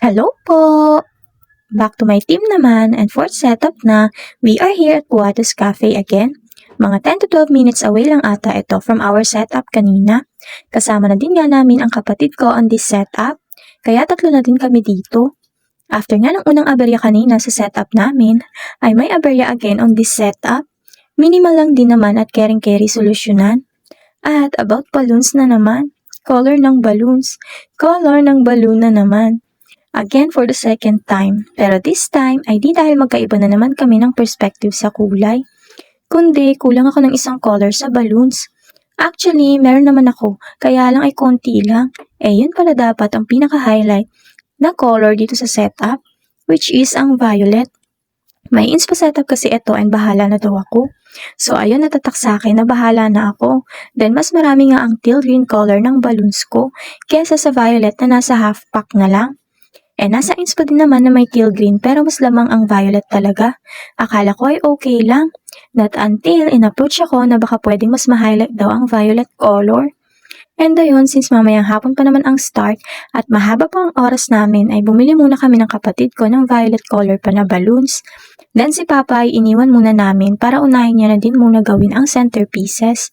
Hello po! Back to my team naman, and for setup na, we are here at Buatos Cafe again. Mga 10 to 12 minutes away lang ata ito from our setup kanina. Kasama na din nga namin ang kapatid ko on this setup, kaya tatlo na din kami dito. After nga ng unang aberya kanina sa setup namin, ay may aberya again on this setup. Minimal lang din naman at caring-carry solusyonan. At about balloons na naman, color ng balloon na naman. Again for the second time, pero this time ay di dahil magkaiba na naman kami ng perspective sa kulay, kundi kulang ako ng isang color sa balloons. Actually, meron naman ako, kaya lang ay konti lang. Yun pala dapat ang pinaka-highlight na color dito sa setup, which is ang violet. May inspo setup kasi ito and bahala na daw ako. So ayun, natatak sa akin na bahala na ako. Then mas marami nga ang teal green color ng balloons ko kesa sa violet na nasa half pack na lang. Nasa inspo din naman na may teal green pero mas lamang ang violet talaga. Akala ko ay okay lang. Not until in-approach ako na baka pwedeng mas ma-highlight daw ang violet color. And ayun, since mamayang hapon pa naman ang start at mahaba pa ang oras namin ay bumili muna kami ng kapatid ko ng violet color pa na balloons. Then si Papa ay iniwan muna namin para unahin niya na din muna gawin ang centerpieces.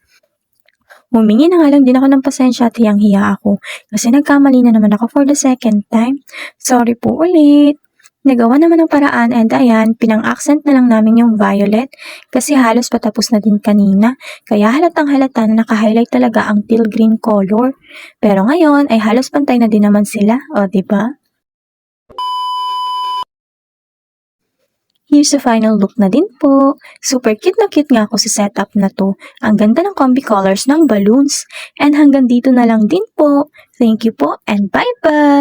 Humingi na nga lang din ako ng pasensya at hiyang-hiya ako kasi nagkamali na naman ako for the second time. Sorry po ulit. Nagawa naman ng paraan and ayan, pinang-accent na lang namin yung violet kasi halos patapos na din kanina. Kaya halatang halata na naka-highlight talaga ang teal green color. Pero ngayon ay halos pantay na din naman sila, o diba? Here's the final look na din po. Super cute na cute nga ako sa setup na to. Ang ganda ng combi colors ng balloons. And hanggang dito na lang din po. Thank you po and bye-bye!